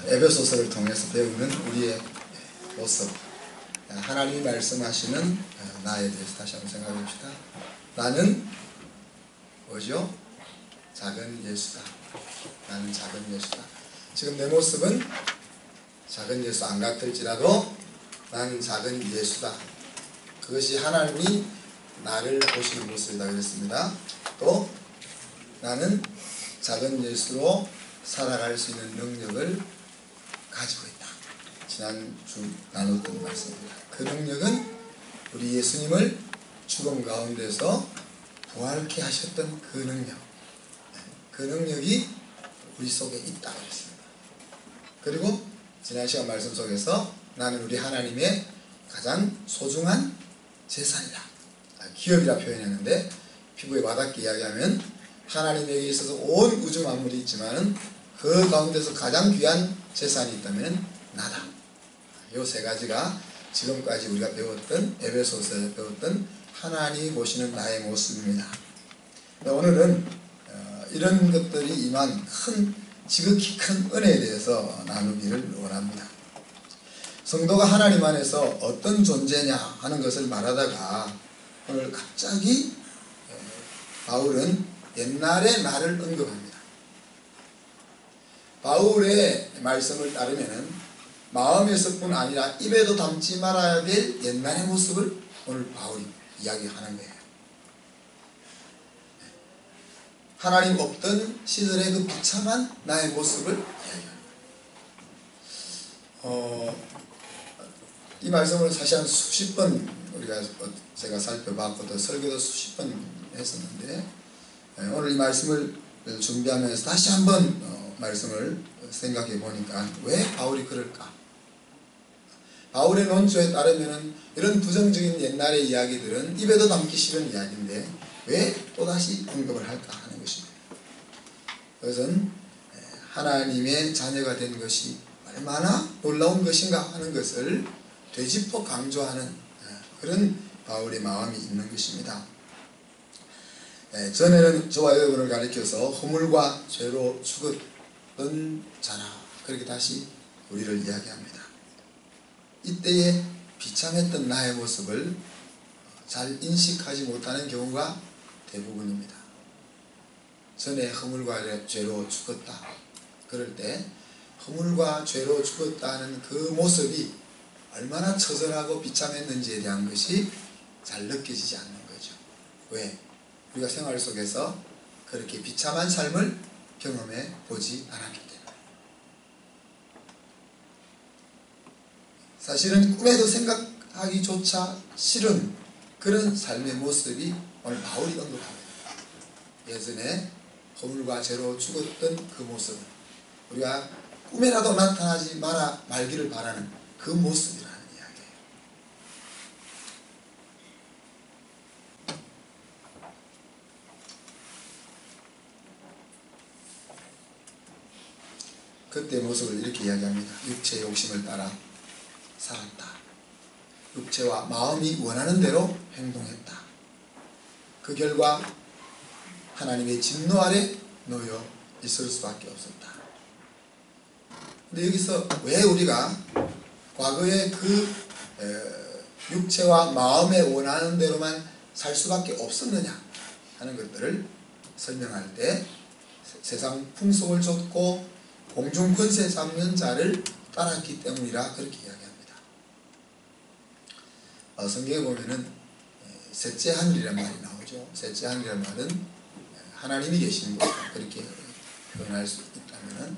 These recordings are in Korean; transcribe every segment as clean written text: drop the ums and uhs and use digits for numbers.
에베소서를 통해서 배우는 우리의 모습, 하나님이 말씀하시는 나에 대해서 다시 한번 생각해 봅시다. 나는 뭐죠? 작은 예수다. 나는 작은 예수다. 지금 내 모습은 작은 예수 안 같을지라도 나는 작은 예수다. 그것이 하나님이 나를 보시는 모습이다 그랬습니다. 또 나는 작은 예수로 살아갈 수 있는 능력을 가지고 있다. 지난주 나눴던 말씀입니다. 그 능력은 우리 예수님을 죽음 가운데서 부활케 하셨던 그 능력, 그 능력이 우리 속에 있다 그랬습니다. 그리고 지난 시간 말씀 속에서 나는 우리 하나님의 가장 소중한 재산이다. 기업이라 표현했는데 피부에 와닿게 이야기하면 하나님에게 있어서 온 우주 만물이 있지만 그 가운데서 가장 귀한 재산이 있다면 나다. 이 세 가지가 지금까지 우리가 배웠던 에베소서에 배웠던 하나님이 보시는 나의 모습입니다. 오늘은 이런 것들이 임한 지극히 큰 은혜에 대해서 나누기를 원합니다. 성도가 하나님 안에서 어떤 존재냐 하는 것을 말하다가 오늘 갑자기 바울은 옛날의 나를 언급합니다. 바울의 말씀을 따르면 마음에서뿐 아니라 입에도 담지 말아야 될 옛날의 모습을 오늘 바울이 이야기하는 거예요. 하나님 없던 시절의 그 비참한 나의 모습을 이야기합니다. 이 말씀을 사실 한 수십 번 제가 살펴봤고 또 설교도 수십 번 했었는데 오늘 이 말씀을 준비하면서 다시 한번 말씀을 생각해 보니까 왜 바울이 그럴까? 바울의 논조에 따르면 이런 부정적인 옛날의 이야기들은 입에도 담기 싫은 이야기인데 왜 또다시 언급을 할까 하는 것입니다. 그것은 하나님의 자녀가 된 것이 얼마나 놀라운 것인가 하는 것을 되짚어 강조하는 그런 바울의 마음이 있는 것입니다. 전에는 저와 여러분을 가리켜서 허물과 죄로 죽었던 자라 그렇게 다시 우리를 이야기합니다. 이때의 비참했던 나의 모습을 잘 인식하지 못하는 경우가 대부분입니다. 전에 허물과 죄로 죽었다. 그럴 때 허물과 죄로 죽었다는 그 모습이 얼마나 처절하고 비참했는지에 대한 것이 잘 느껴지지 않는 거죠. 왜? 우리가 생활 속에서 그렇게 비참한 삶을 경험해 보지 않았기 때문에. 사실은 꿈에도 생각하기조차 싫은 그런 삶의 모습이 오늘 바울이 언급합니다. 예전에 허물과 죄로 죽었던 그 모습, 우리가 꿈에라도 나타나지 말기를 바라는 그 모습이라는 이야기예요. 그때 모습을 이렇게 이야기합니다. 육체의 욕심을 따라 살았다. 육체와 마음이 원하는 대로 행동했다. 그 결과 하나님의 진노 아래 놓여 있을 수밖에 없었다. 근데 여기서 왜 우리가 과거에 그 육체와 마음에 원하는 대로만 살 수밖에 없었느냐 하는 것들을 설명할 때 세상 풍속을 좇고 공중 권세 잡는 자를 따랐기 때문이라 그렇게 이야기합니다. 성경에 보면은 셋째 하늘이라는 말이 나오죠. 셋째 하늘이라는 말은 하나님이 계시는 곳 그렇게 표현할 수 있다면은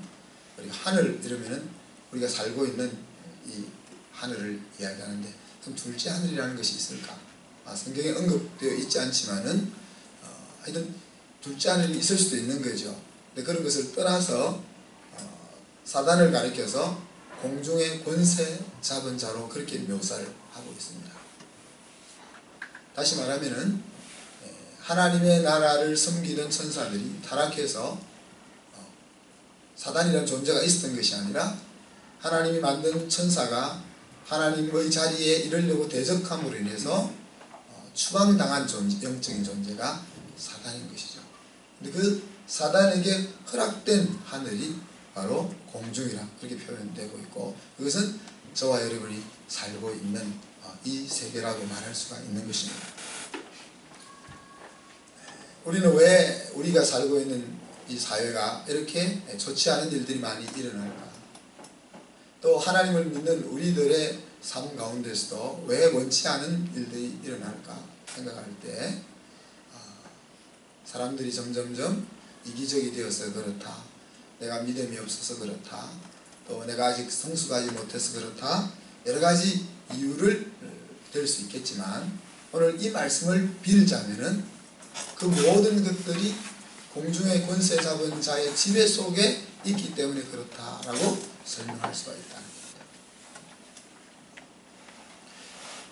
우리가 하늘 이러면은 우리가 살고 있는 이 하늘을 이야기하는데 그럼 둘째 하늘이라는 것이 있을까? 성경에 언급되어 있지 않지만은 하여튼 둘째 하늘이 있을 수도 있는 거죠. 근데 그런 것을 떠나서 사단을 가리켜서 공중의 권세 잡은 자로 그렇게 묘사를 하고 있습니다. 다시 말하면은 하나님의 나라를 섬기던 천사들이 타락해서 사단이라는 존재가 있었던 것이 아니라 하나님이 만든 천사가 하나님의 자리에 이르려고 대적함으로 인해서 추방당한 영적인 존재가 사단인 것이죠. 근데 그 사단에게 허락된 하늘이 바로 공중이라 그렇게 표현되고 있고, 그것은 저와 여러분이 살고 있는 이 세계라고 말할 수가 있는 것입니다. 우리는 왜 우리가 살고 있는 이 사회가 이렇게 좋지 않은 일들이 많이 일어날까? 또 하나님을 믿는 우리들의 삶 가운데서도 왜 원치 않은 일들이 일어날까 생각할 때 사람들이 점점점 이기적이 되어서 그렇다, 내가 믿음이 없어서 그렇다, 또 내가 아직 성숙하지 못해서 그렇다, 여러 가지 이유를 들 수 있겠지만, 오늘 이 말씀을 빌자면은 그 모든 것들이 공중의 권세 잡은 자의 지배 속에 있기 때문에 그렇다라고 설명할 수가 있다는 겁니다.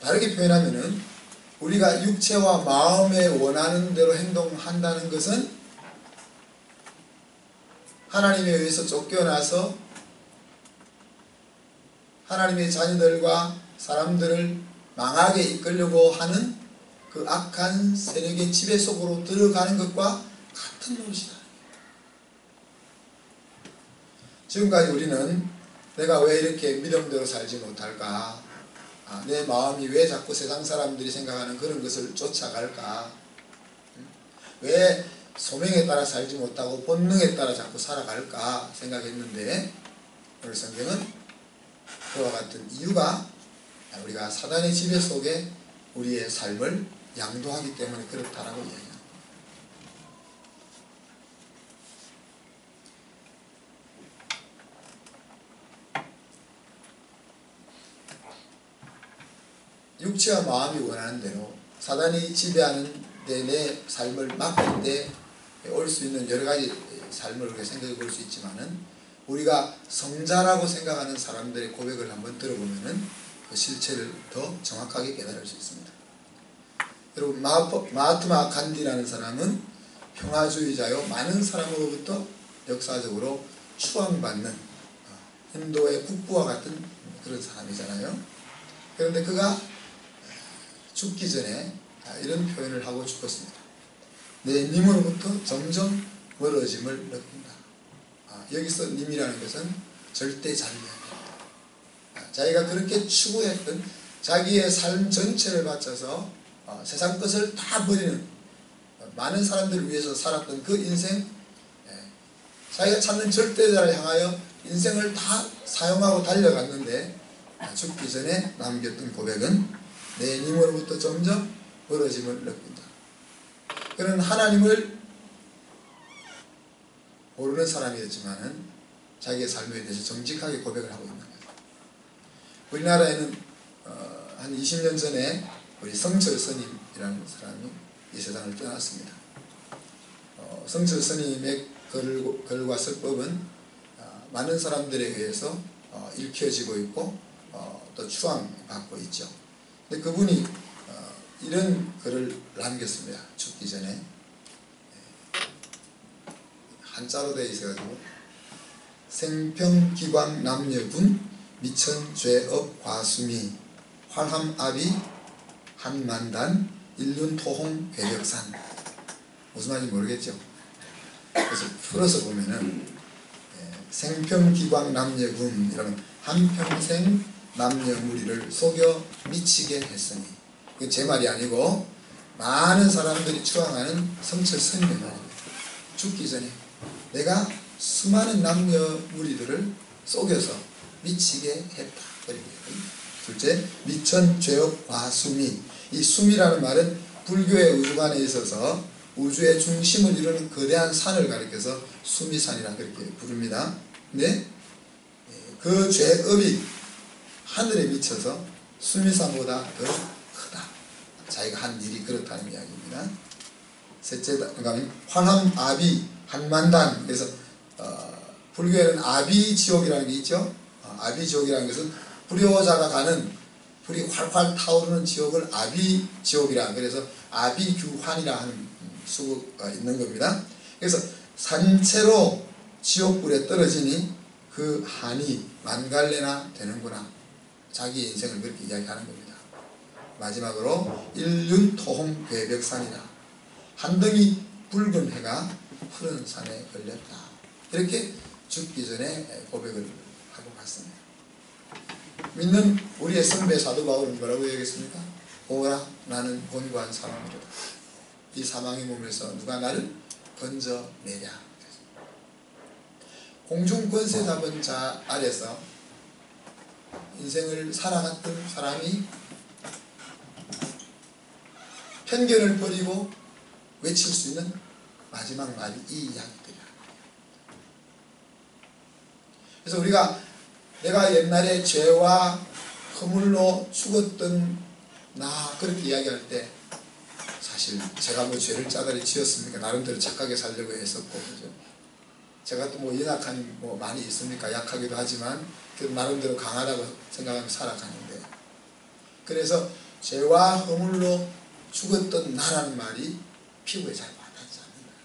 다르게 표현하면은 우리가 육체와 마음에 원하는 대로 행동한다는 것은 하나님에 의해서 쫓겨나서 하나님의 자녀들과 사람들을 망하게 이끌려고 하는 그 악한 세력의 지배 속으로 들어가는 것과 같은 노릇이다. 지금까지 우리는 내가 왜 이렇게 믿음대로 살지 못할까? 내 마음이 왜 자꾸 세상 사람들이 생각하는 그런 것을 쫓아갈까? 왜 소명에 따라 살지 못하고 본능에 따라 자꾸 살아갈까 생각했는데, 오늘 성경은 그와 같은 이유가 우리가 사단의 지배 속에 우리의 삶을 양도하기 때문에 그렇다라고 이야기합니다. 육체와 마음이 원하는 대로 사단이 지배하는 데 내 삶을 맡길 때 올 수 있는 여러 가지 삶을 우리가 생각해 볼 수 있지만은, 우리가 성자라고 생각하는 사람들의 고백을 한번 들어보면은 그 실체를 더 정확하게 깨달을 수 있습니다. 여러분, 마하트마 간디라는 사람은 평화주의자요, 많은 사람으로부터 역사적으로 추앙받는 인도의 국부와 같은 그런 사람이잖아요. 그런데 그가 죽기 전에 이런 표현을 하고 죽었습니다. 내 님으로부터 점점 멀어짐을 느낀다. 여기서 님이라는 것은 절대 자유입니다. 자기가 그렇게 추구했던 자기의 삶 전체를 바쳐서 세상 것을 다 버리는, 많은 사람들을 위해서 살았던 그 인생, 자기가 찾는 절대자를 향하여 인생을 다 사용하고 달려갔는데, 죽기 전에 남겼던 고백은 내 님으로부터 점점 멀어짐을 느낀다. 그는 하나님을 모르는 사람이었지만은 자기의 삶에 대해서 정직하게 고백을 하고 있는 거예요. 우리나라에는 한 20년 전에 우리 성철 스님이라는 사람이 이 세상을 떠났습니다. 성철 스님의 글과 설법은 많은 사람들에 의해서 읽혀지고 있고 또 추앙받고 있죠. 근데 그분이 이런 글을 남겼습니다. 죽기 전에. 한자로 되어 있어가지고, 생평기광 남녀군 미천죄업 과수미 활함아비 한만단 일륜토홍 괴벽산. 무슨 말인지 모르겠죠. 그래서 풀어서 보면은 생평기광 남녀군 이라는 한평생 남녀 무리를 속여 미치게 했으니, 제 말이 아니고 많은 사람들이 추앙하는 성철 스님의 말입니다. 죽기 전에 내가 수많은 남녀 무리들을 속여서 미치게 했다. 둘째, 미천죄업 과수미. 이 수미라는 말은 불교의 우주관에 있어서 우주의 중심을 이루는 거대한 산을 가리켜서 수미산이라 그렇게 부릅니다. 근데 그 죄업이 하늘에 미쳐서 수미산보다 더 크다. 자기가 한 일이 그렇다는 이야기입니다. 셋째, 황함아비 한만단. 그래서 불교에는 아비지옥이라는 게 있죠. 아비지옥이라는 것은 불효자가 가는 불이 활활 타오르는 지옥을 아비지옥이라, 그래서 아비규환이라 하는 수가 있는 겁니다. 그래서 산채로 지옥불에 떨어지니 그 한이 만갈래나 되는구나. 자기 인생을 그렇게 이야기하는 겁니다. 마지막으로 일륜토홍 괴벽산이라, 한 덩이 붉은 해가 푸른 산에 걸렸다. 이렇게 죽기 전에 고백을 하고 갔습니다. 믿는 우리의 선배 사도 바울은 뭐라고 얘기했습니까? 오라 나는 곤고한 사망이로다. 이 사망의 몸에서 누가 나를 건져내랴. 공중 권세 잡은 자 아래서 인생을 살아갔던 사람이 편견을 버리고 외칠 수 있는 마지막 말이 이 이야기들이야. 그래서 우리가 내가 옛날에 죄와 허물로 죽었던 나 그렇게 이야기할 때 사실 제가 뭐 죄를 짜다리 지었습니까? 나름대로 착하게 살려고 했었고, 그죠? 제가 또 뭐 연약한 뭐 많이 있습니까? 약하기도 하지만 그 나름대로 강하다고 생각하며 살아가는데, 그래서 죄와 허물로 죽었던 나라는 말이 피부에 잘 와닿지 않는 거예요.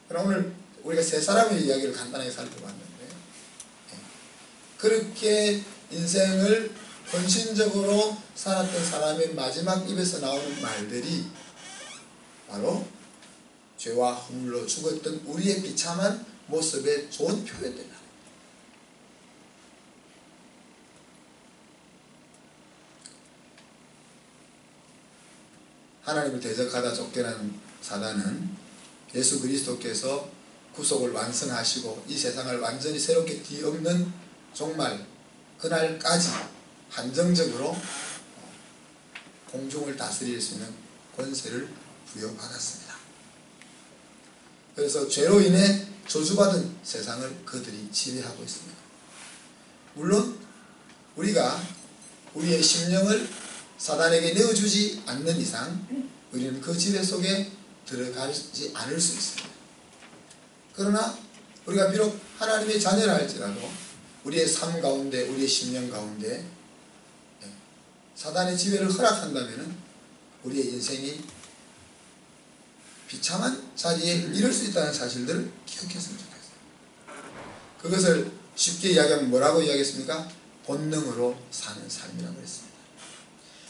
그럼 오늘 우리가 세 사람의 이야기를 간단하게 살펴봤는데, 그렇게 인생을 헌신적으로 살았던 사람의 마지막 입에서 나오는 말들이 바로 죄와 허물로 죽었던 우리의 비참한 모습의 좋은 표현들이다. 하나님을 대적하다 쫓겨난 사단은 예수 그리스도께서 구속을 완성하시고 이 세상을 완전히 새롭게 뒤엎는 종말 그날까지 한정적으로 공중을 다스릴 수 있는 권세를 부여받았습니다. 그래서 죄로 인해 저주받은 세상을 그들이 지배하고 있습니다. 물론 우리가 우리의 심령을 사단에게 내어주지 않는 이상 우리는 그 지배 속에 들어가지 않을 수 있습니다. 그러나 우리가 비록 하나님의 자녀라 할지라도 우리의 삶 가운데, 우리의 심령 가운데 사단의 지배를 허락한다면 우리의 인생이 비참한 자리에 이를 수 있다는 사실들을 기억했으면 좋겠어요. 그것을 쉽게 이야기하면 뭐라고 이야기했습니까? 본능으로 사는 삶이라고 했습니다.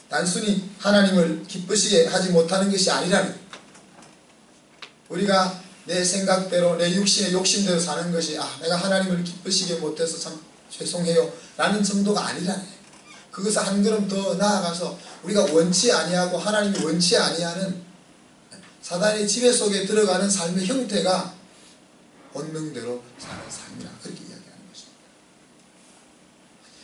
단순히 하나님을 기쁘시게 하지 못하는 것이 아니라는, 우리가 내 생각대로 내 육신의 욕심대로 사는 것이 내가 하나님을 기쁘시게 못해서 참 죄송해요 라는 정도가 아니라네. 그것을 한 걸음 더 나아가서 우리가 원치 아니하고 하나님이 원치 아니하는 사단의 지배 속에 들어가는 삶의 형태가 본능대로 사는 삶이라 그렇게 이야기하는 것입니다.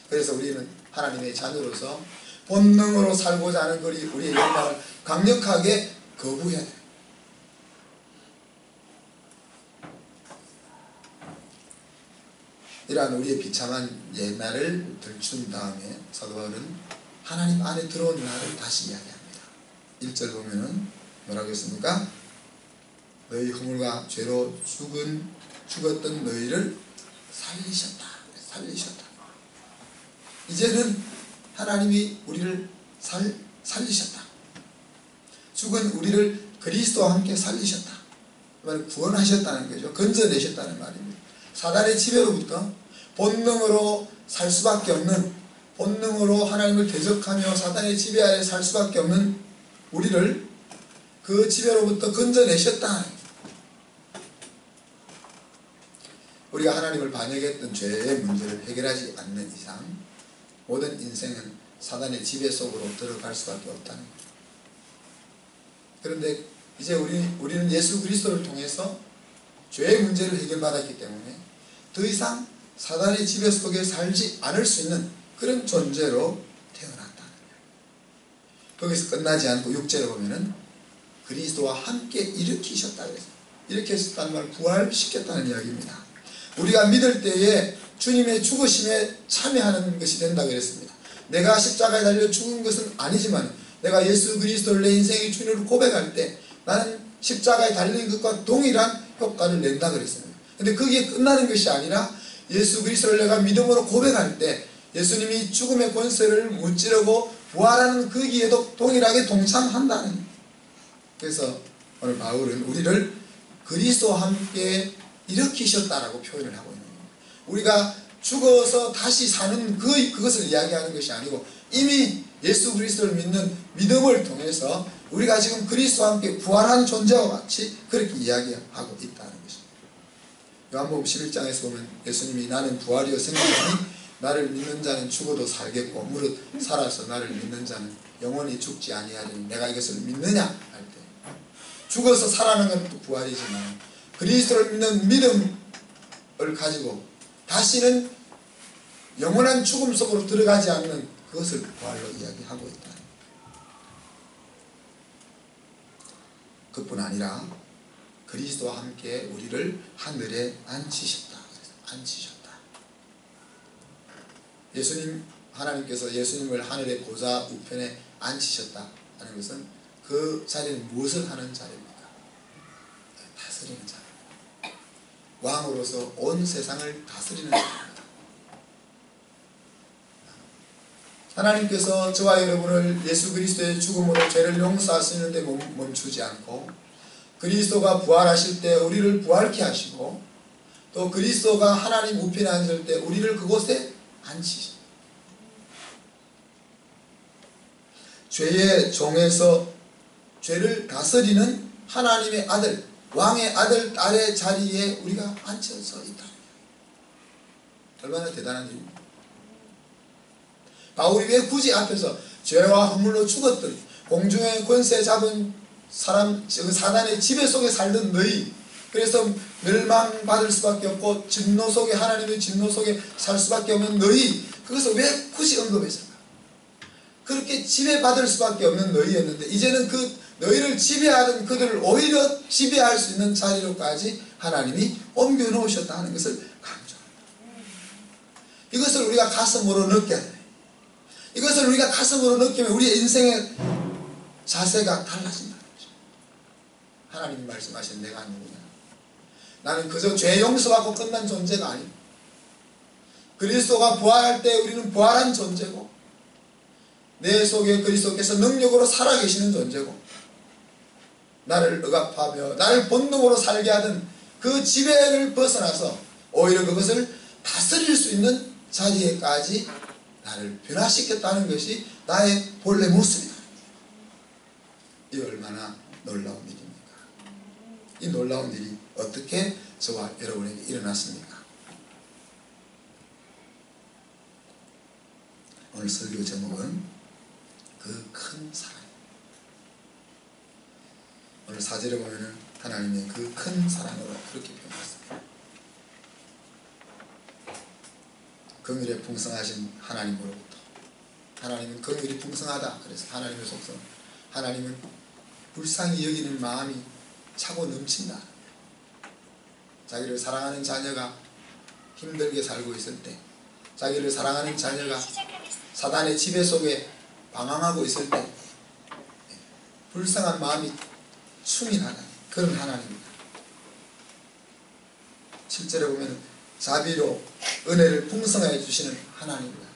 그래서 우리는 하나님의 자녀로서 본능으로 살고자 하는 우리의 욕망을 강력하게 거부해야 돼요. 이러한 우리의 비참한 옛날을 들춘 다음에 사도 바울은 하나님 안에 들어온 나를 다시 이야기합니다. 1절 보면은 뭐라고 했습니까? 너희 허물과 죄로 죽었던 너희를 살리셨다. 이제는 하나님이 우리를 살리셨다. 죽은 우리를 그리스도와 함께 살리셨다. 구원하셨다는 거죠. 건져내셨다는 말입니다. 사단의 지배로부터 본능으로 살 수밖에 없는, 본능으로 하나님을 대적하며 사단의 지배 아래 살 수밖에 없는 우리를 그 지배로부터 건져내셨다. 우리가 하나님을 반역했던 죄의 문제를 해결하지 않는 이상 모든 인생은 사단의 지배 속으로 들어갈 수밖에 없다는 거죠. 그런데 이제 우리는 예수 그리스도를 통해서 죄의 문제를 해결받았기 때문에 더 이상 사단의 지배 속에 살지 않을 수 있는 그런 존재로 태어났다는 거예요. 거기서 끝나지 않고 6절에 보면은 그리스도와 함께 일으키셨다 그랬어요. 일으키셨다는 말은 부활시켰다는 이야기입니다. 우리가 믿을 때에 주님의 죽으심에 참여하는 것이 된다 그랬습니다. 내가 십자가에 달려 죽은 것은 아니지만 내가 예수 그리스도를 내 인생의 주님으로 고백할 때 나는 십자가에 달린 것과 동일한 효과를 낸다 그랬습니다. 근데 그게 끝나는 것이 아니라 예수 그리스도를 내가 믿음으로 고백할 때 예수님이 죽음의 권세를 무찌르고 부활하는 거기에도 동일하게 동참한다는 거예요. 그래서 오늘 바울은 우리를 그리스도와 함께 일으키셨다라고 표현을 하고 있는 거예요. 우리가 죽어서 다시 사는 그것을 이야기하는 것이 아니고 이미 예수 그리스도를 믿는 믿음을 통해서 우리가 지금 그리스도와 함께 부활한 존재와 같이 그렇게 이야기하고 있다는 것입니다. 요한복음 11장에서 보면 예수님이 나는 부활이요 생명이니 나를 믿는 자는 죽어도 살겠고 무릇 살아서 나를 믿는 자는 영원히 죽지 아니하리니 내가 이것을 믿느냐 할 때 죽어서 살아나는 것도 부활이지만 그리스도를 믿는 믿음을 가지고 다시는 영원한 죽음 속으로 들어가지 않는 그것을 부활로 이야기하고 있다. 그뿐 아니라 그리스도와 함께 우리를 하늘에 앉히셨다. 앉히셨다. 하나님께서 예수님을 하늘의 보좌 우편에 앉히셨다 하는 것은 그 자리는 무엇을 하는 자리입니까? 다스리는 자리. 왕으로서 온 세상을 다스리는 자리입니다. 하나님께서 저와 여러분을 예수 그리스도의 죽음으로 죄를 용서하시는 데 멈추지 않고 그리스도가 부활하실 때 우리를 부활케 하시고 또 그리스도가 하나님 우편에 앉을 때 우리를 그곳에 앉히십니다. 죄의 종에서 죄를 다스리는 하나님의 아들, 왕의 아들, 딸의 자리에 우리가 앉혀서 있다. 얼마나 대단한 일입니까? 바울이 왜 굳이 앞에서 죄와 허물로 죽었던 공중의 권세 잡은 사람, 사단의 지배 속에 살던 너희, 그래서 멸망받을 수밖에 없고 진노 속에, 하나님의 진노 속에 살 수밖에 없는 너희, 그것을 왜 굳이 언급했을까? 그렇게 지배받을 수밖에 없는 너희였는데 이제는 그 너희를 지배하던 그들을 오히려 지배할 수 있는 자리로까지 하나님이 옮겨 놓으셨다 하는 것을 강조합니다. 이것을 우리가 가슴으로 느껴야 돼. 이것을 우리가 가슴으로 느끼면 우리의 인생의 자세가 달라진다는 거죠. 하나님이 말씀하신 내가 누구냐? 나는 그저 죄 용서받고 끝난 존재가 아닙니다. 그리스도가 부활할 때 우리는 부활한 존재고 내 속에 그리스도께서 능력으로 살아계시는 존재고 나를 억압하며 나를 본능으로 살게 하던 그 지배를 벗어나서 오히려 그것을 다스릴 수 있는 자리에까지 나를 변화시켰다는 것이 나의 본래 모습이다. 이 얼마나 놀라운 일입니까? 이 놀라운 일이 어떻게 저와 여러분에게 일어났습니까? 오늘 설교 제목은 그 큰 사랑. 오늘 4절에 보면은 하나님의 그 큰 사랑으로 그렇게 표현했습니다. 긍휼에 풍성하신 하나님으로부터 하나님은 긍휼이 풍성하다. 그래서 하나님의 속성 하나님은 불쌍히 여기는 마음이 차고 넘친다. 자기를 사랑하는 자녀가 힘들게 살고 있을 때 자기를 사랑하는 자녀가 사단의 지배 속에 방황하고 있을 때 불쌍한 마음이 충만하다. 그런 하나님입니다. 7절에 보면 자비로 은혜를 풍성하게 주시는 하나님입니다.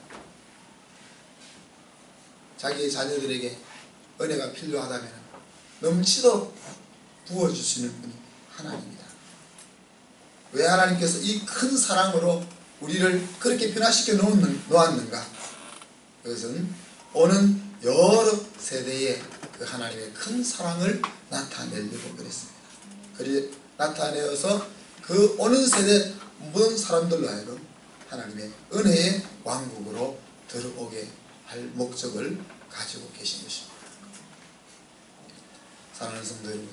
자기의 자녀들에게 은혜가 필요하다면 넘치도록 부어주시는 분이 하나님입니다. 왜 하나님께서 이 큰 사랑으로 우리를 그렇게 변화시켜 놓았는가? 그것은 오는 여러 세대의 그 하나님의 큰 사랑을 나타내려고 그랬습니다. 그리 나타내어서 그 오는 세대 모든 사람들로 하여금 하나님의 은혜의 왕국으로 들어오게 할 목적을 가지고 계신 것입니다. 사랑하는 성도 여러분,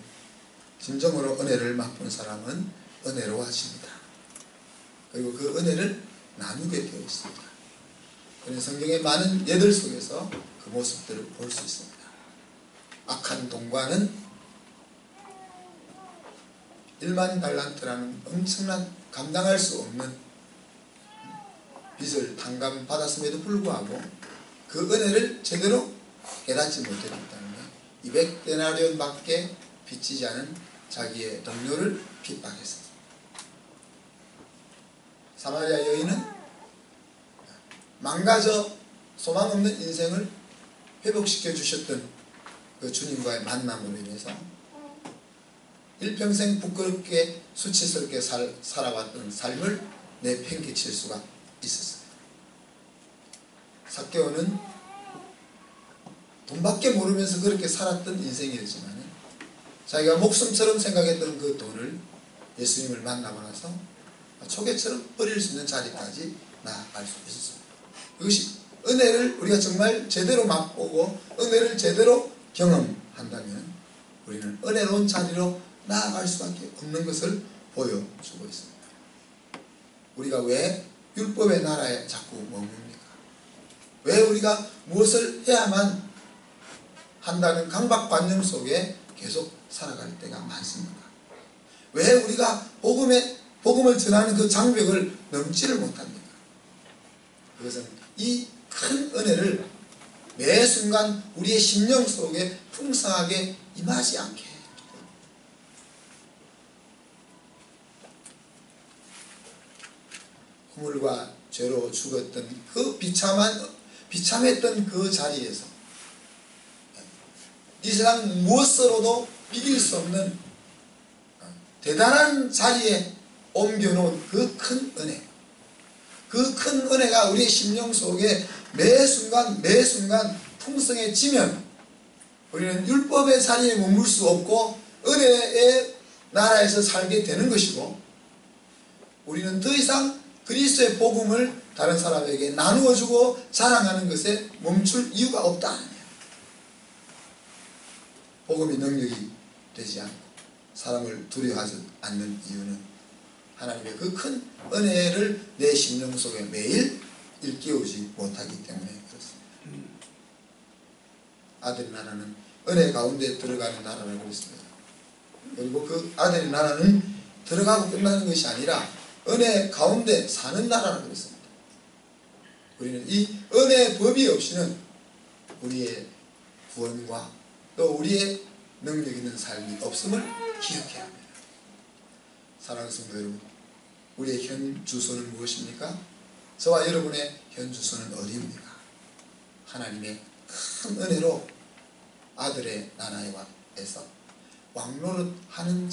진정으로 은혜를 맛본 사람은 은혜로워집니다. 그리고 그 은혜를 나누게 되어 있습니다. 그런 성경의 많은 예들 속에서 그 모습들을 볼 수 있습니다. 악한 동과는 1만 달란트라는 엄청난 감당할 수 없는 빚을 탕감받았음에도 불구하고 그 은혜를 제대로 깨닫지 못했기 때문에 200데나리온 밖에 빚지지 않은 자기의 동료를 핍박했습니다. 사마리아 여인은 망가져 소망 없는 인생을 회복시켜 주셨던 그 주님과의 만남으로 인해서 일평생 부끄럽게 수치스럽게 살아왔던 삶을 내팽개칠 수가 있었어요. 삭개오는 돈밖에 모르면서 그렇게 살았던 인생이었지만 자기가 목숨처럼 생각했던 그 돈을 예수님을 만나고 나서 초계처럼 버릴 수 있는 자리까지 나아갈 수 있었습니다. 이것이 은혜를 우리가 정말 제대로 맛보고 은혜를 제대로 경험한다면 우리는 은혜로운 자리로 나아갈 수밖에 없는 것을 보여주고 있습니다. 우리가 왜 율법의 나라에 자꾸 머뭅니까? 왜 우리가 무엇을 해야만 한다는 강박관념 속에 계속 살아갈 때가 많습니까? 왜 우리가 복음을 전하는 그 장벽을 넘지를 못합니까? 그것은 이 큰 은혜를 매 순간 우리의 심령 속에 풍성하게 임하지 않게 해요. 허물과 죄로 죽었던 그 비참했던 그 자리에서 이 세상 무엇으로도 비길 수 없는 대단한 자리에 옮겨놓은 그 큰 은혜, 그 큰 은혜가 우리의 심령 속에 매 순간 풍성해지면 우리는 율법의 자리에 머물 수 없고 은혜의 나라에서 살게 되는 것이고, 우리는 더 이상 그리스도의 복음을 다른 사람에게 나누어주고 자랑하는 것에 멈출 이유가 없다는 거예요. 복음이 능력이 되지 않고 사람을 두려워하지 않는 이유는 하나님의 그 큰 은혜를 내 심령 속에 매일 일깨우지 못하기 때문에 그렇습니다. 아들의 나라는 은혜 가운데 들어가는 나라라고 했습니다. 그리고 그 아들의 나라는 들어가고 끝나는 것이 아니라 은혜 가운데 사는 나라라고 그랬습니다. 우리는 이 은혜의 법이 없이는 우리의 구원과 또 우리의 능력 있는 삶이 없음을 기억해야 합니다. 사랑하는 성도 여러분, 우리의 현 주소는 무엇입니까? 저와 여러분의 현 주소는 어디입니까? 하나님의 큰 은혜로 아들의 나라에서 왕노릇하는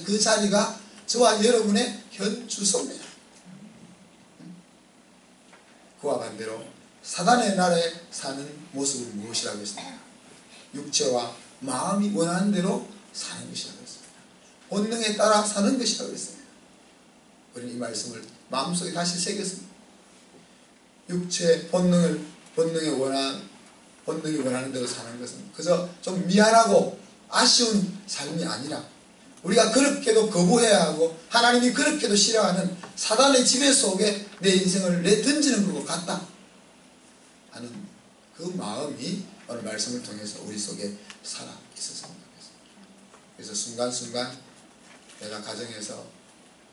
그 자리가 저와 여러분의 현 주소입니다. 그와 반대로 사단의 나라에 사는 모습은 무엇이라고 했습니까? 육체와 마음이 원하는 대로 사는 것이라고 했습니다. 본능에 따라 사는 것이라고 했습니다. 우리는 이 말씀을 마음속에 다시 새겼습니다. 육체의 본능이 원하는 대로 사는 것은 그저 좀 미안하고 아쉬운 삶이 아니라 우리가 그렇게도 거부해야 하고 하나님이 그렇게도 싫어하는 사단의 지배 속에 내 인생을 내던지는 것 같다 하는 그 마음이 오늘 말씀을 통해서 우리 속에 살아 있었습니다. 그래서 순간순간 내가 가정에서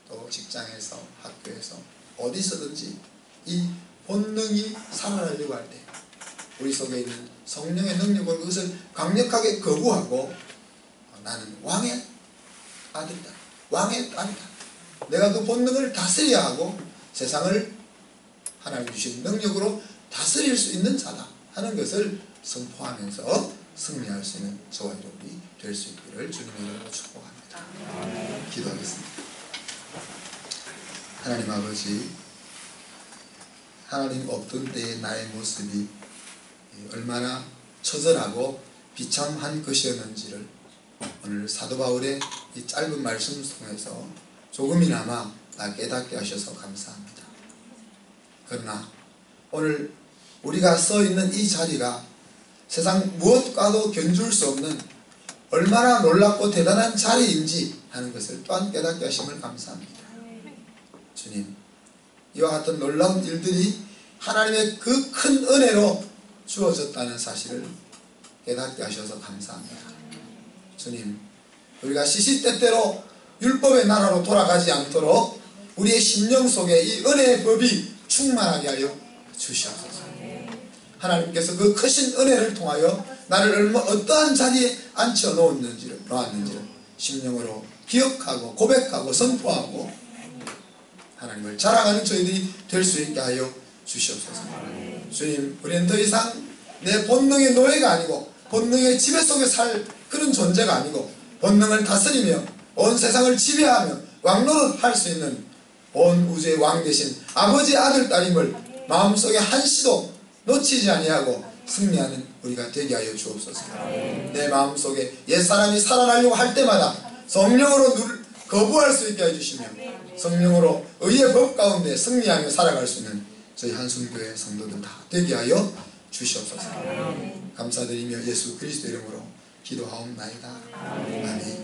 또 직장에서 학교에서 어디서든지 이 본능이 살아나려고 할 때 우리 속에 있는 성령의 능력으로 그것을 강력하게 거부하고 나는 왕의 아들이다, 왕의 딸이다, 내가 그 본능을 다스려야 하고 세상을 하나님 주신 능력으로 다스릴 수 있는 자다 하는 것을 선포하면서 승리할 수 있는 저와 여러분이 될 수 있기를 주님의 이름으로 축복합니다. 기도하겠습니다. 하나님 아버지, 하나님 없던 때의 나의 모습이 얼마나 처절하고 비참한 것이었는지를 오늘 사도 바울의 이 짧은 말씀 통해서 조금이나마 깨닫게 하셔서 감사합니다. 그러나 오늘 우리가 서 있는 이 자리가 세상 무엇과도 견줄 수 없는 얼마나 놀랍고 대단한 자리인지 하는 것을 또한 깨닫게 하심을 감사합니다. 주님, 이와 같은 놀라운 일들이 하나님의 그 큰 은혜로 주어졌다는 사실을 깨닫게 하셔서 감사합니다. 주님, 우리가 시시때때로 율법의 나라로 돌아가지 않도록 우리의 심령 속에 이 은혜의 법이 충만하게 하여 주시옵소서. 하나님께서 그 크신 은혜를 통하여 나를 어떠한 자리에 앉혀 놓았는지를 심령으로 기억하고 고백하고 선포하고 하나님을 자랑하는 저희들이 될 수 있게 하여 주시옵소서. 주님, 우리는 더 이상 내 본능의 노예가 아니고 본능의 지배 속에 살 그런 존재가 아니고 본능을 다스리며 온 세상을 지배하며 왕노릇할 수 있는 온 우주의 왕 되신 아버지의 아들 딸임을 마음속에 한시도 놓치지 아니하고 승리하는 우리가 되게 하여 주옵소서. 내 마음속에 옛사람이 살아나려고 할 때마다 성령으로 거부할 수 있게 해주시며 성령으로 의의 법 가운데 승리하며 살아갈 수 있는 저희 한순교회 성도들 다 되게 하여 주시옵소서. 감사드리며 예수 그리스도 이름으로 기도하옵나이다. 아멘.